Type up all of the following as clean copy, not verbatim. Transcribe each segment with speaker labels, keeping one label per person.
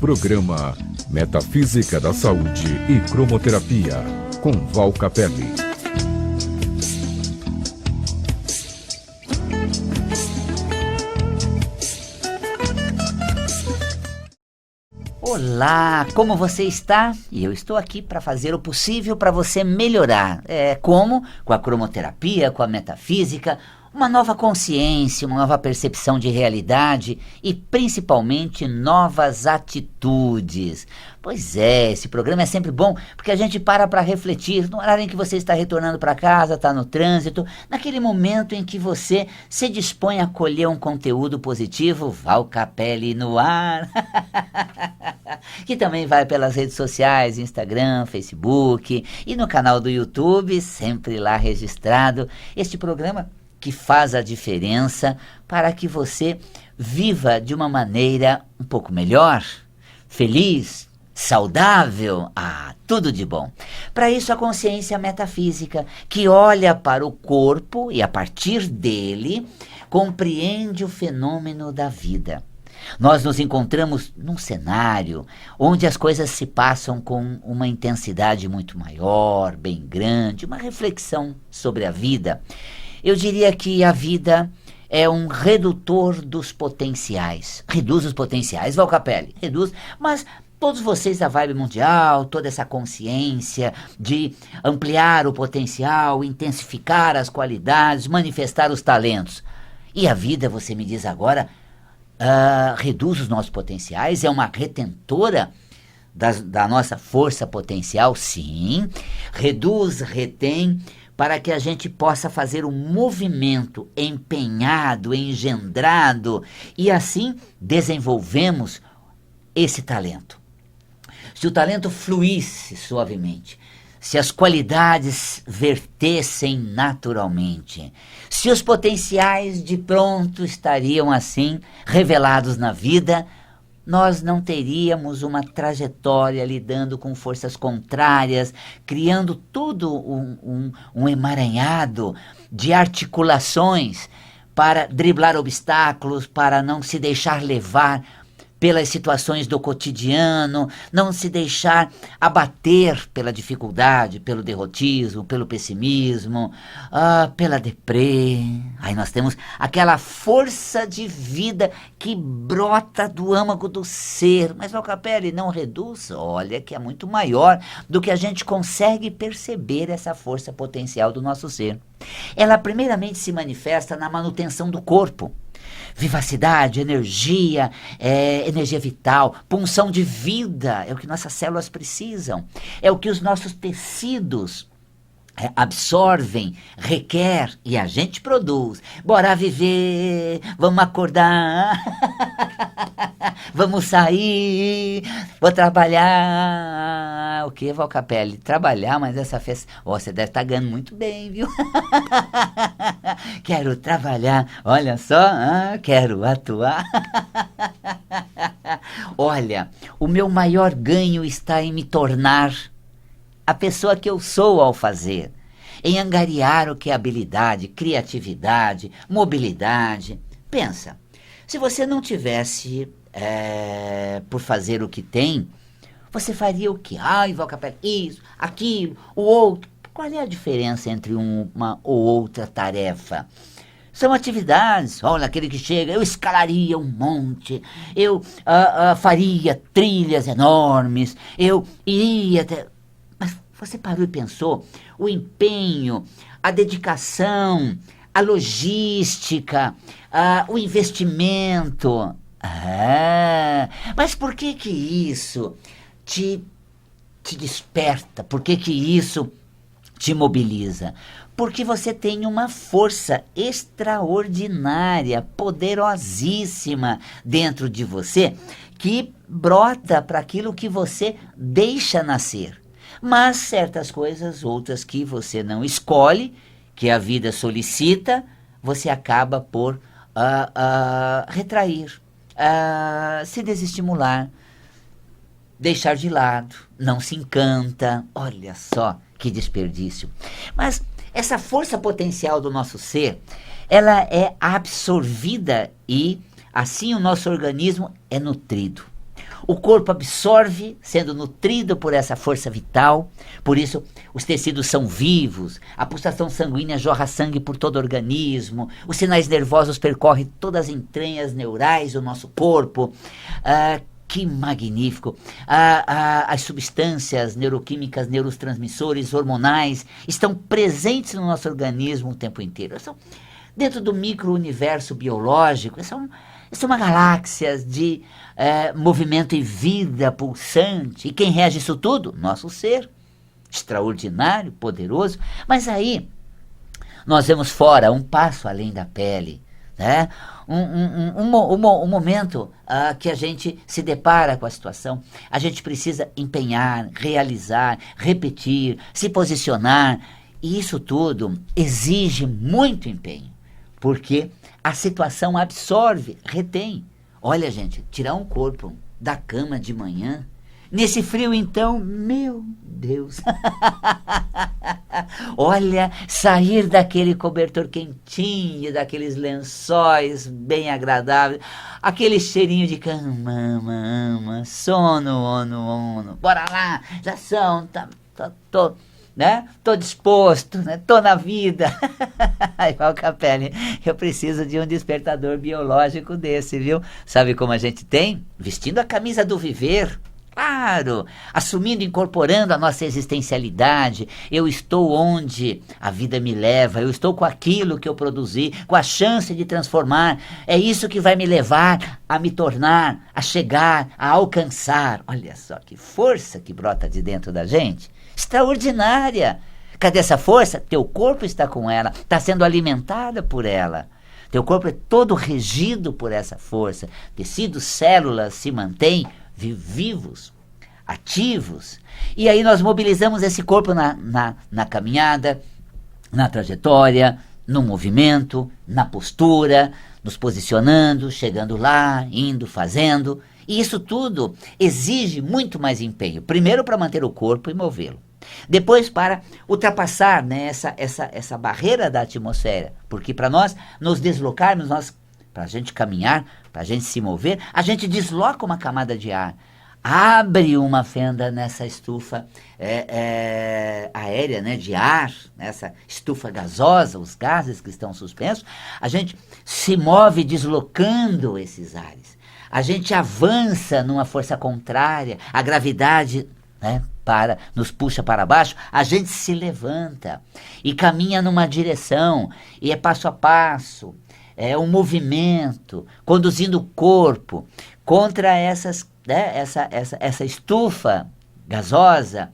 Speaker 1: Programa Metafísica da Saúde e Cromoterapia, com Val Capelli.
Speaker 2: Olá, como você está? E eu estou aqui para fazer o possível para você melhorar. Como? Com a cromoterapia, com a metafísica, uma nova consciência, uma nova percepção de realidade e principalmente novas atitudes. Pois é, esse programa é sempre bom porque a gente para refletir no horário em que você está retornando para casa, está no trânsito, naquele momento em que você se dispõe a colher um conteúdo positivo. Val Capelli no ar, que também vai pelas redes sociais, Instagram, Facebook e no canal do YouTube, sempre lá registrado, este programa que faz a diferença para que você viva de uma maneira um pouco melhor, feliz, saudável, tudo de bom. Para isso, a consciência metafísica, que olha para o corpo e, a partir dele, compreende o fenômeno da vida. Nós nos encontramos num cenário onde as coisas se passam com uma intensidade muito maior, bem grande, uma reflexão sobre a vida. Eu diria que a vida é um redutor dos potenciais. Reduz os potenciais, Val Capelli, reduz, mas todos vocês da Vibe Mundial, toda essa consciência de ampliar o potencial, intensificar as qualidades, manifestar os talentos. E a vida, você me diz agora, reduz os nossos potenciais, é uma retentora da nossa força potencial, sim, reduz, retém, para que a gente possa fazer um movimento empenhado, engendrado, e assim desenvolvemos esse talento. Se o talento fluísse suavemente, se as qualidades vertessem naturalmente, se os potenciais de pronto estariam assim revelados na vida, nós não teríamos uma trajetória lidando com forças contrárias, criando todo um emaranhado de articulações para driblar obstáculos, para não se deixar levar pelas situações do cotidiano, não se deixar abater pela dificuldade, pelo derrotismo, pelo pessimismo, pela deprê. Aí nós temos aquela força de vida que brota do âmago do ser. Mas Val Capelli, não reduz? Olha que é muito maior do que a gente consegue perceber essa força potencial do nosso ser. Ela primeiramente se manifesta na manutenção do corpo. Vivacidade, energia, energia vital, punção de vida, é o que nossas células precisam, é o que os nossos tecidos absorvem, requer e a gente produz. Bora viver, vamos acordar, vamos sair, vou trabalhar. O que, Val Capelli? Trabalhar, mas essa festa... você deve estar ganhando muito bem, viu? Quero trabalhar, olha só, quero atuar. Olha, o meu maior ganho está em me tornar a pessoa que eu sou ao fazer, em angariar o que é habilidade, criatividade, mobilidade. Pensa, se você não tivesse por fazer o que tem, você faria o quê? Val Capelli, isso, aquilo, o outro. Qual é a diferença entre uma ou outra tarefa? São atividades. Olha, aquele que chega, eu escalaria um monte, eu faria trilhas enormes, eu iria... Mas você parou e pensou? O empenho, a dedicação, a logística, o investimento. Mas por que isso te desperta? Por que isso te mobiliza? Porque você tem uma força extraordinária, poderosíssima dentro de você, que brota para aquilo que você deixa nascer. Mas certas coisas, outras que você não escolhe, que a vida solicita, você acaba por retrair, se desestimular, deixar de lado, não se encanta. Olha só que desperdício. Mas essa força potencial do nosso ser, ela é absorvida e assim o nosso organismo é nutrido. O corpo absorve, sendo nutrido por essa força vital. Por isso, os tecidos são vivos, a pulsação sanguínea jorra sangue por todo o organismo, os sinais nervosos percorrem todas as entranhas neurais do nosso corpo. Que magnífico! As substâncias neuroquímicas, neurotransmissores, hormonais estão presentes no nosso organismo o tempo inteiro. São, dentro do micro-universo biológico, são uma galáxia de movimento e vida pulsante. E quem rege isso tudo? Nosso ser. Extraordinário, poderoso. Mas aí, nós vemos fora, um passo além da pele, né? Um momento que a gente se depara com a situação, a gente precisa empenhar, realizar, repetir, se posicionar, e isso tudo exige muito empenho, porque a situação absorve, retém. Olha, gente, tirar um corpo da cama de manhã, nesse frio então, meu Deus, olha, sair daquele cobertor quentinho, daqueles lençóis bem agradáveis, aquele cheirinho de cama, sono, ono, bora lá, já são, tô, né? Tô disposto, né? Tô na vida. Aí, Valcapelli, eu preciso de um despertador biológico desse, viu? Sabe como a gente tem? Vestindo a camisa do viver. Claro, assumindo, incorporando a nossa existencialidade. Eu estou onde a vida me leva, eu estou com aquilo que eu produzi, com a chance de transformar. É isso que vai me levar a me tornar, a chegar, a alcançar. Olha só que força que brota de dentro da gente. Extraordinária. Cadê essa força? Teu corpo está com ela, está sendo alimentada por ela. Teu corpo é todo regido por essa força. Tecidos, células se mantêm vivos, ativos, e aí nós mobilizamos esse corpo na caminhada, na trajetória, no movimento, na postura, nos posicionando, chegando lá, indo, fazendo, e isso tudo exige muito mais empenho, primeiro para manter o corpo e movê-lo, depois para ultrapassar, né, essa barreira da atmosfera, porque para nós nos deslocarmos, para a gente caminhar, para a gente se mover, a gente desloca uma camada de ar, abre uma fenda nessa estufa aérea, né, de ar, nessa estufa gasosa, os gases que estão suspensos, a gente se move deslocando esses ares, a gente avança numa força contrária, a gravidade, né, nos puxa para baixo, a gente se levanta e caminha numa direção, e é passo a passo, é um movimento, conduzindo o corpo contra essa estufa gasosa,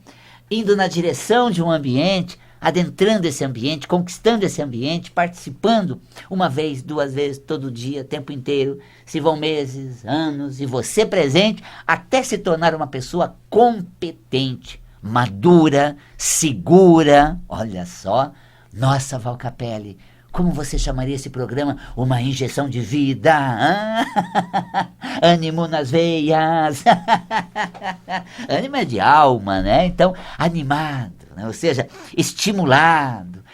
Speaker 2: indo na direção de um ambiente, adentrando esse ambiente, conquistando esse ambiente, participando uma vez, duas vezes, todo dia, tempo inteiro, se vão meses, anos, e você presente, até se tornar uma pessoa competente, madura, segura. Olha só, nossa, Valcapelli, como você chamaria esse programa? Uma injeção de vida. Ânimo nas veias. Ânimo é de alma, né? Então, animado, né? Ou seja, estimulado,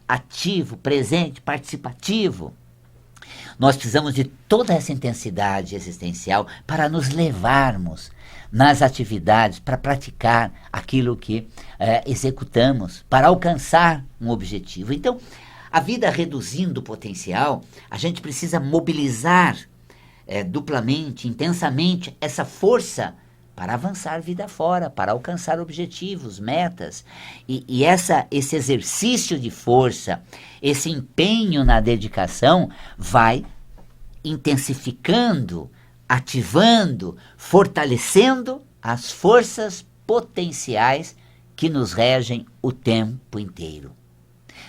Speaker 2: ativo, presente, participativo. Nós precisamos de toda essa intensidade existencial para nos levarmos nas atividades, para praticar aquilo que executamos, para alcançar um objetivo. Então, a vida reduzindo o potencial, a gente precisa mobilizar duplamente, intensamente, essa força para avançar vida fora, para alcançar objetivos, metas. E esse exercício de força, esse empenho na dedicação vai intensificando, ativando, fortalecendo as forças potenciais que nos regem o tempo inteiro.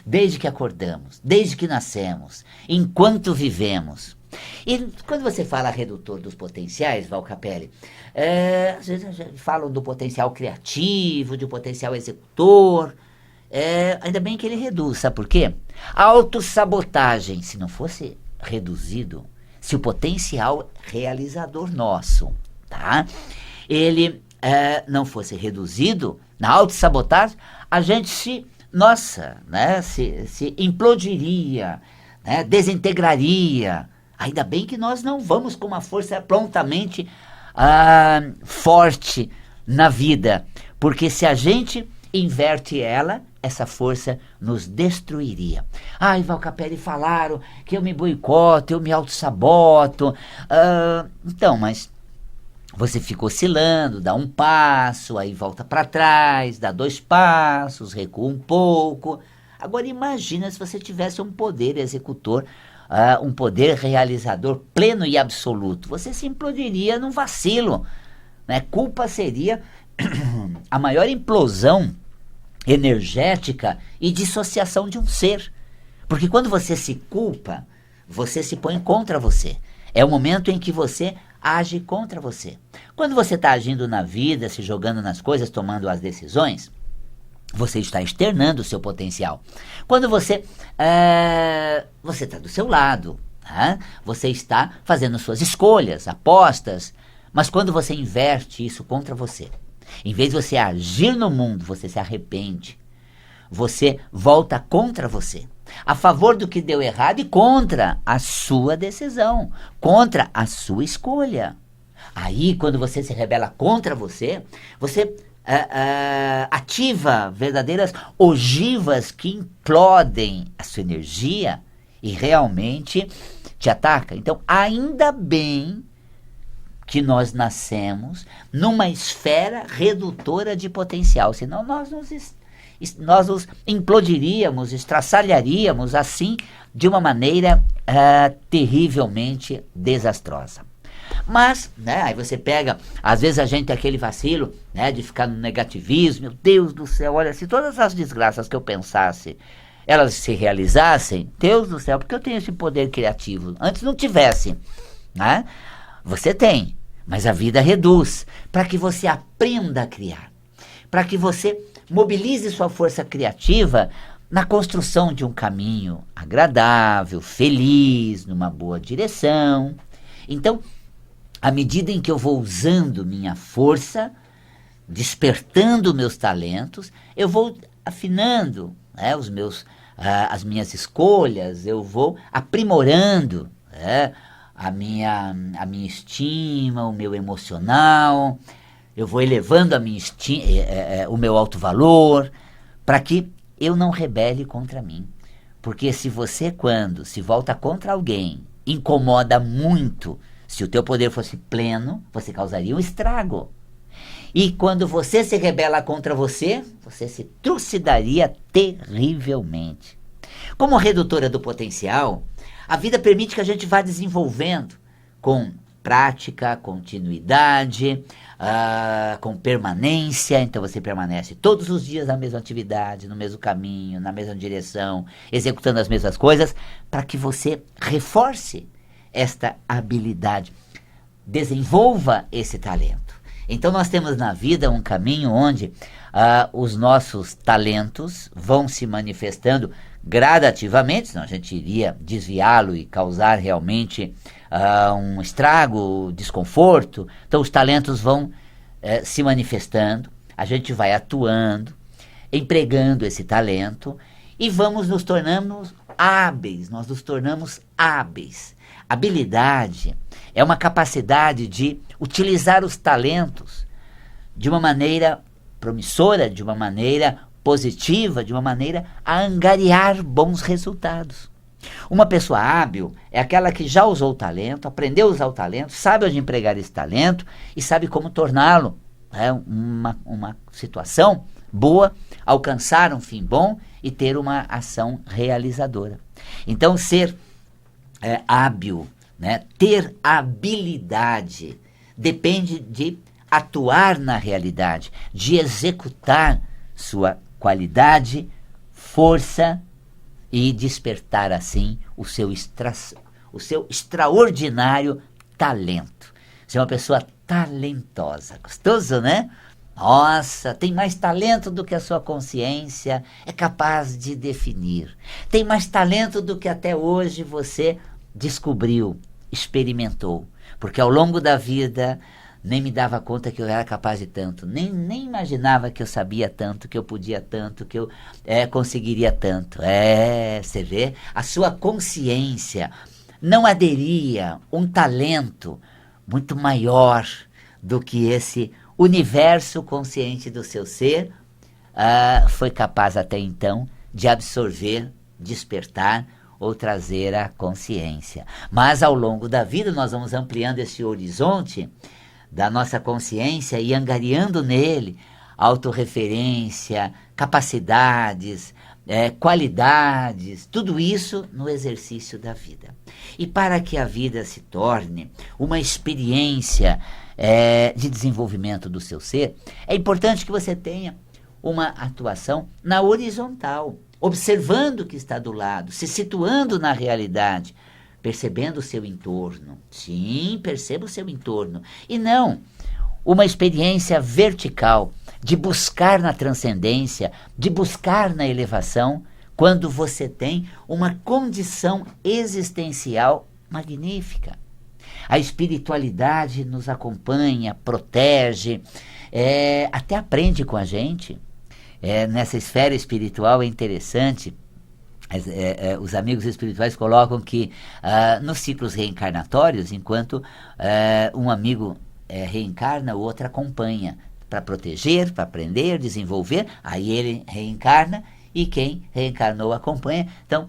Speaker 2: Desde que acordamos, desde que nascemos, enquanto vivemos. E quando você fala redutor dos potenciais, Valcapelli, às vezes falam do potencial criativo, do potencial executor, ainda bem que ele reduz, sabe por quê? A autossabotagem, se não fosse reduzido, se o potencial realizador nosso, tá? Ele não fosse reduzido, na autossabotagem, a gente se implodiria, né? Desintegraria. Ainda bem que nós não vamos com uma força prontamente forte na vida, porque se a gente inverte ela, essa força nos destruiria. Valcapelli, falaram que eu me boicoto, eu me autossaboto. Então, mas você fica oscilando, dá um passo, aí volta para trás, dá 2 passos, recua um pouco. Agora imagina se você tivesse um poder executor, um poder realizador pleno e absoluto. Você se implodiria num vacilo, né? Culpa seria a maior implosão energética e dissociação de um ser. Porque quando você se culpa, você se põe contra você. É o momento em que você age contra você. Quando você está agindo na vida, se jogando nas coisas, tomando as decisões, você está externando o seu potencial. Quando você está do seu lado, tá? Você está fazendo suas escolhas, apostas, mas quando você inverte isso contra você, em vez de você agir no mundo, você se arrepende. Você volta contra você, a favor do que deu errado e contra a sua decisão, contra a sua escolha. Aí, quando você se rebela contra você, você ativa verdadeiras ogivas que implodem a sua energia e realmente te ataca. Então, ainda bem que nós nascemos numa esfera redutora de potencial, senão nós nos implodiríamos, estraçalharíamos assim de uma maneira terrivelmente desastrosa. Mas, né, aí você pega, às vezes a gente tem aquele vacilo, né, de ficar no negativismo. Meu Deus do céu, olha, se todas as desgraças que eu pensasse, elas se realizassem, Deus do céu, porque eu tenho esse poder criativo. Antes não tivesse, né? Você tem, mas a vida reduz para que você aprenda a criar, para que você mobilize sua força criativa na construção de um caminho agradável, feliz, numa boa direção. Então, à medida em que eu vou usando minha força, despertando meus talentos, eu vou afinando, né, as minhas escolhas, eu vou aprimorando, né, a minha estima, o meu emocional, eu vou elevando o meu alto valor, para que eu não rebele contra mim. Porque se você, quando se volta contra alguém, incomoda muito. Se o teu poder fosse pleno, você causaria um estrago. E quando você se rebela contra você, você se trucidaria terrivelmente. Como redutora do potencial, a vida permite que a gente vá desenvolvendo com prática, continuidade, com permanência. Então você permanece todos os dias na mesma atividade, no mesmo caminho, na mesma direção, executando as mesmas coisas, para que você reforce esta habilidade, desenvolva esse talento. Então nós temos na vida um caminho onde os nossos talentos vão se manifestando gradativamente, senão a gente iria desviá-lo e causar realmente um estrago, desconforto. Então os talentos vão se manifestando, a gente vai atuando, empregando esse talento e vamos nos tornando hábeis, nós nos tornamos hábeis. Habilidade é uma capacidade de utilizar os talentos de uma maneira promissora, de uma maneira positiva, de uma maneira a angariar bons resultados. Uma pessoa hábil é aquela que já usou o talento, aprendeu a usar o talento, sabe onde empregar esse talento e sabe como torná-lo uma situação boa, alcançar um fim bom e ter uma ação realizadora. Então, ser hábil, né, ter habilidade, depende de atuar na realidade, de executar sua qualidade, força e despertar assim o seu extraordinário talento. Você é uma pessoa talentosa. Gostoso, né? Nossa, tem mais talento do que a sua consciência é capaz de definir. Tem mais talento do que até hoje você descobriu, experimentou. Porque ao longo da vida nem me dava conta que eu era capaz de tanto, nem imaginava que eu sabia tanto, que eu podia tanto, que eu conseguiria tanto. Você vê, a sua consciência não aderia um talento muito maior, do que esse universo consciente do seu ser foi capaz até então de absorver, despertar ou trazer a consciência. Mas ao longo da vida nós vamos ampliando esse horizonte da nossa consciência e angariando nele autorreferência, capacidades, qualidades, tudo isso no exercício da vida. E para que a vida se torne uma experiência de desenvolvimento do seu ser, é importante que você tenha uma atuação na horizontal, observando o que está do lado, se situando na realidade, percebendo o seu entorno. Sim, perceba o seu entorno. E não uma experiência vertical, de buscar na transcendência, de buscar na elevação, quando você tem uma condição existencial magnífica. A espiritualidade nos acompanha, protege, até aprende com a gente. Nessa esfera espiritual é interessante, os amigos espirituais colocam que nos ciclos reencarnatórios, enquanto um amigo reencarna, o outro acompanha, para proteger, para aprender, desenvolver, aí ele reencarna e quem reencarnou acompanha. Então,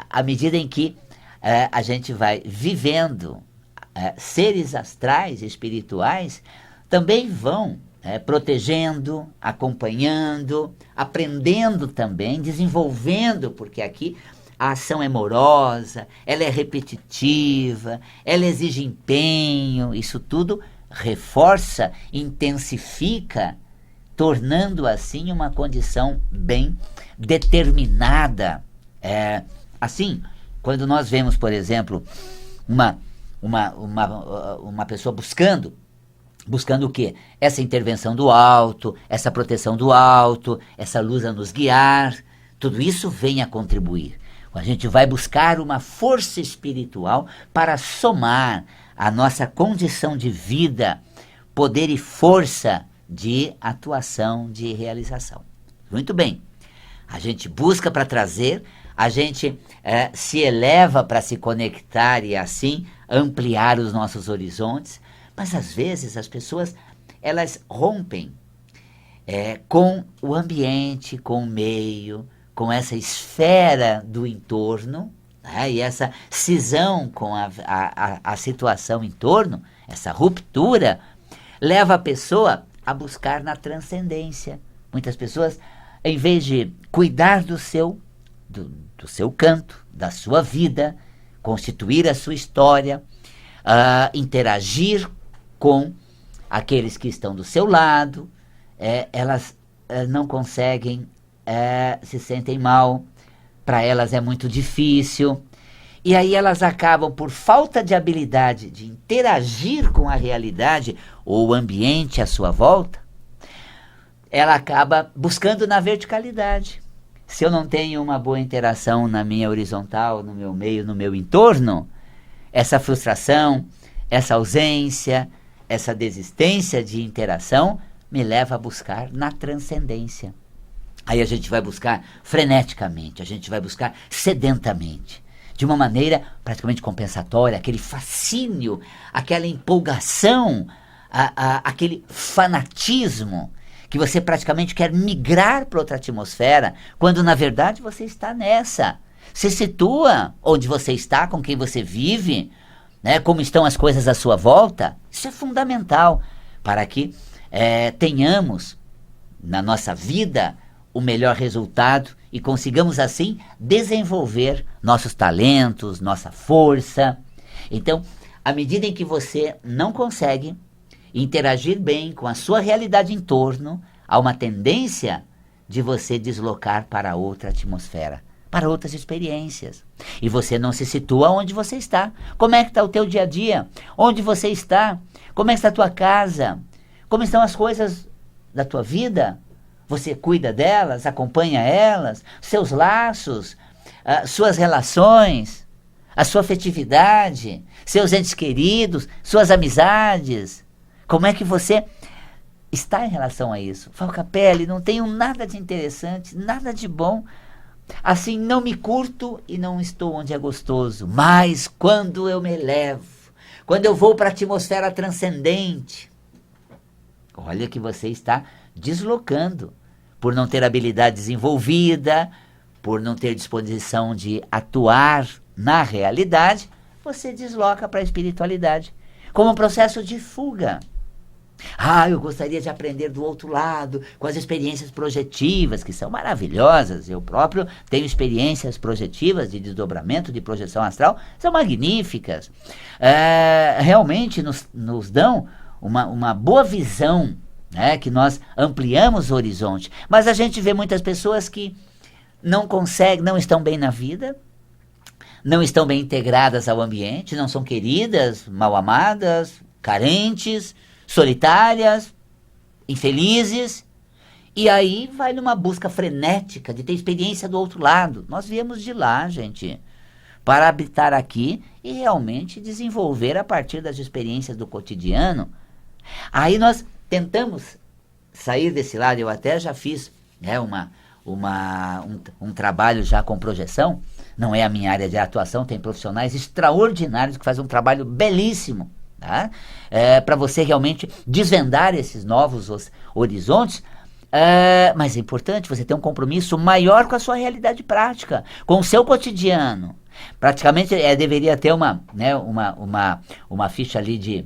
Speaker 2: à medida em que a gente vai vivendo, seres astrais, espirituais, também vão protegendo, acompanhando, aprendendo também, desenvolvendo, porque aqui a ação é morosa, ela é repetitiva, ela exige empenho, isso tudo reforça, intensifica, tornando assim uma condição bem determinada. Assim, quando nós vemos, por exemplo, uma pessoa buscando o quê? Essa intervenção do alto, essa proteção do alto, essa luz a nos guiar, tudo isso vem a contribuir. A gente vai buscar uma força espiritual para somar a nossa condição de vida, poder e força de atuação, de realização. Muito bem, a gente busca para trazer, a gente se eleva para se conectar e assim ampliar os nossos horizontes, mas às vezes as pessoas elas rompem com o ambiente, com o meio, com essa esfera do entorno, e essa cisão com a situação em torno, essa ruptura, leva a pessoa a buscar na transcendência. Muitas pessoas, em vez de cuidar do seu canto, da sua vida, constituir a sua história, interagir com aqueles que estão do seu lado, elas não conseguem, se sentem mal, para elas é muito difícil, e aí elas acabam, por falta de habilidade de interagir com a realidade ou o ambiente à sua volta, ela acaba buscando na verticalidade. Se eu não tenho uma boa interação na minha horizontal, no meu meio, no meu entorno, essa frustração, essa ausência, essa desistência de interação me leva a buscar na transcendência. Aí a gente vai buscar freneticamente, a gente vai buscar sedentamente, de uma maneira praticamente compensatória, aquele fascínio, aquela empolgação, aquele fanatismo, que você praticamente quer migrar para outra atmosfera, quando na verdade você está nessa. Se situa onde você está, com quem você vive, né, como estão as coisas à sua volta. Isso é fundamental para que tenhamos na nossa vida o melhor resultado e consigamos assim desenvolver nossos talentos, nossa força. Então, à medida em que você não consegue interagir bem com a sua realidade em torno, há uma tendência de você deslocar para outra atmosfera, para outras experiências. E você não se situa onde você está. Como é que está o teu dia a dia? Onde você está? Como é que está a tua casa? Como estão as coisas da tua vida? Você cuida delas, acompanha elas, seus laços, suas relações, a sua afetividade, seus entes queridos, suas amizades. Como é que você está em relação a isso? Falcapelli, não tenho nada de interessante, nada de bom. Assim, não me curto e não estou onde é gostoso. Mas quando eu me elevo, quando eu vou para a atmosfera transcendente, olha que você está deslocando. Por não ter habilidade desenvolvida, por não ter disposição de atuar na realidade, você desloca para a espiritualidade, como um processo de fuga. Eu gostaria de aprender do outro lado, com as experiências projetivas, que são maravilhosas. Eu próprio tenho experiências projetivas de desdobramento, de projeção astral, são magníficas. Realmente nos dão uma boa visão, né, que nós ampliamos o horizonte. Mas a gente vê muitas pessoas que não conseguem, não estão bem na vida, não estão bem integradas ao ambiente, não são queridas, mal amadas, carentes, solitárias, infelizes, e aí vai numa busca frenética de ter experiência do outro lado. Nós viemos de lá, gente, para habitar aqui e realmente desenvolver a partir das experiências do cotidiano. Aí nós tentamos sair desse lado. Eu até já fiz, né, um trabalho já com projeção. Não é a minha área de atuação, tem profissionais extraordinários que fazem um trabalho belíssimo, tá? Para você realmente desvendar esses novos horizontes. Mas é importante você ter um compromisso maior com a sua realidade prática, com o seu cotidiano. Praticamente deveria ter uma ficha ali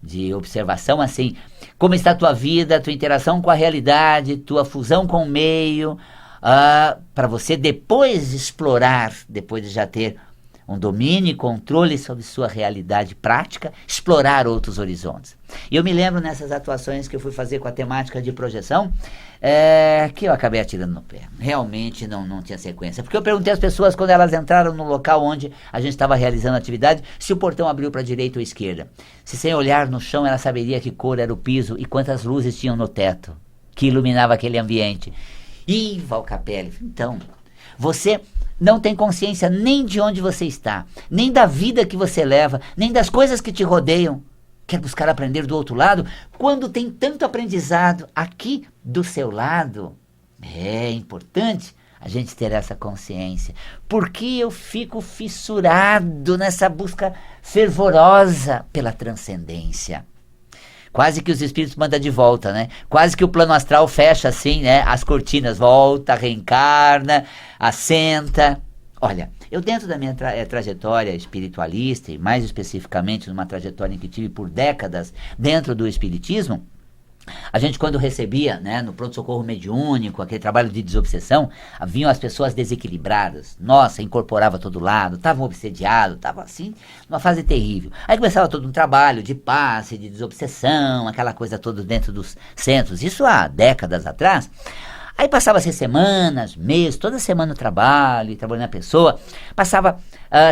Speaker 2: de observação, assim, como está a tua vida, tua interação com a realidade, tua fusão com o meio, para você depois explorar, depois de já ter um domínio e controle sobre sua realidade prática, explorar outros horizontes. E eu me lembro nessas atuações que eu fui fazer com a temática de projeção, que eu acabei atirando no pé. Realmente não tinha sequência. Porque eu perguntei às pessoas, quando elas entraram no local onde a gente estava realizando a atividade, se o portão abriu para a direita ou esquerda. Se sem olhar no chão ela saberia que cor era o piso e quantas luzes tinham no teto que iluminava aquele ambiente. Valcapelli, então, você não tem consciência nem de onde você está, nem da vida que você leva, nem das coisas que te rodeiam. Quer buscar aprender do outro lado? Quando tem tanto aprendizado aqui do seu lado, é importante a gente ter essa consciência. Porque eu fico fissurado nessa busca fervorosa pela transcendência. Quase que os espíritos mandam de volta, né? Quase que o plano astral fecha assim, né? As cortinas, volta, reencarna, assenta. Olha, eu dentro da minha trajetória espiritualista, e mais especificamente numa trajetória em que tive por décadas dentro do espiritismo, a gente quando recebia, né, no pronto-socorro mediúnico, aquele trabalho de desobsessão, vinham as pessoas desequilibradas, nossa, incorporava todo lado, estavam obsediados, estavam assim, numa fase terrível. Aí começava todo um trabalho de passe, de desobsessão, aquela coisa toda dentro dos centros, isso há décadas atrás. Aí passava-se semanas, meses, toda semana no trabalho, trabalhando na pessoa, passava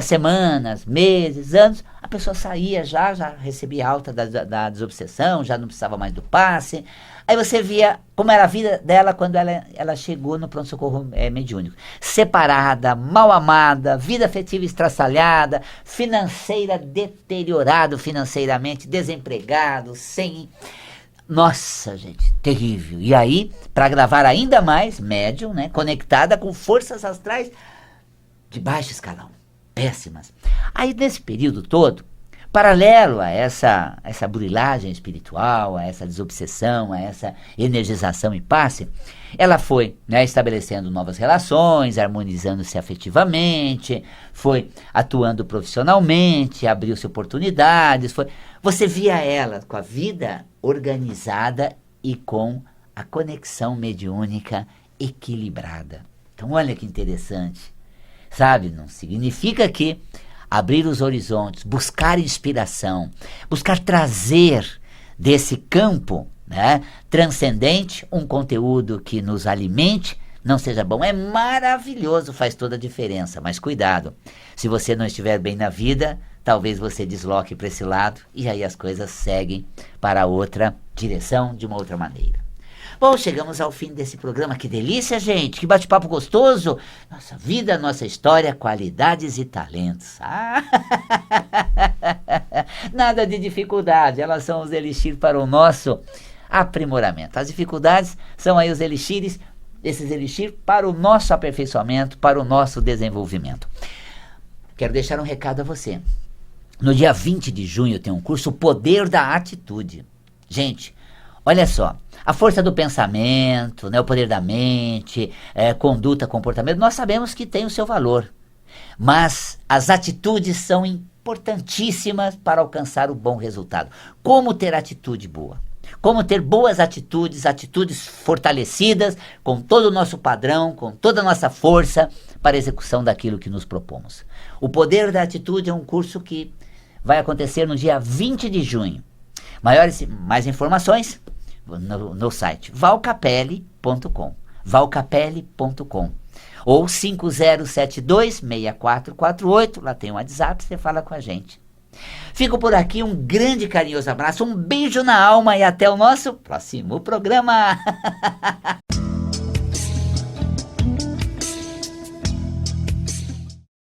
Speaker 2: semanas, meses, anos, a pessoa saía já recebia alta da desobsessão, já não precisava mais do passe. Aí você via como era a vida dela quando ela chegou no pronto-socorro mediúnico. Separada, mal amada, vida afetiva estraçalhada, financeira deteriorado financeiramente, desempregado, sem... Nossa, gente, terrível. E aí, para agravar ainda mais, médium, né, conectada com forças astrais de baixo escalão, péssimas. Aí, nesse período todo, paralelo a essa burilagem espiritual, a essa desobsessão, a essa energização e passe, ela foi, né, estabelecendo novas relações, harmonizando-se afetivamente, foi atuando profissionalmente, abriu-se oportunidades, você via ela com a vida organizada e com a conexão mediúnica equilibrada. Então, olha que interessante. Sabe, não significa que abrir os horizontes, buscar inspiração, buscar trazer desse campo, né, transcendente um conteúdo que nos alimente, não seja bom. É maravilhoso, faz toda a diferença, mas cuidado. Se você não estiver bem na vida, talvez você desloque para esse lado e aí as coisas seguem para outra direção, de uma outra maneira. Bom, chegamos ao fim desse programa. Que delícia, gente! Que bate-papo gostoso! Nossa vida, nossa história, qualidades e talentos. Nada de dificuldade, elas são os elixir para o nosso aprimoramento. As dificuldades são aí os elixires, esses elixir para o nosso aperfeiçoamento, para o nosso desenvolvimento. Quero deixar um recado a você. No dia 20 de junho tem um curso, O Poder da Atitude. Gente, Olha só, a força do pensamento, né, o poder da mente, conduta, comportamento, nós sabemos que tem o seu valor. Mas as atitudes são importantíssimas para alcançar o bom resultado. Como ter atitude boa? Como ter boas atitudes, atitudes fortalecidas, com todo o nosso padrão, com toda a nossa força para a execução daquilo que nos propomos. O Poder da Atitude é um curso que vai acontecer no dia 20 de junho. Mais informações no site valcapelli.com, valcapelli.com ou 5072-6448, lá tem um WhatsApp, você fala com a gente. Fico por aqui, um grande e carinhoso abraço, um beijo na alma e até o nosso próximo programa.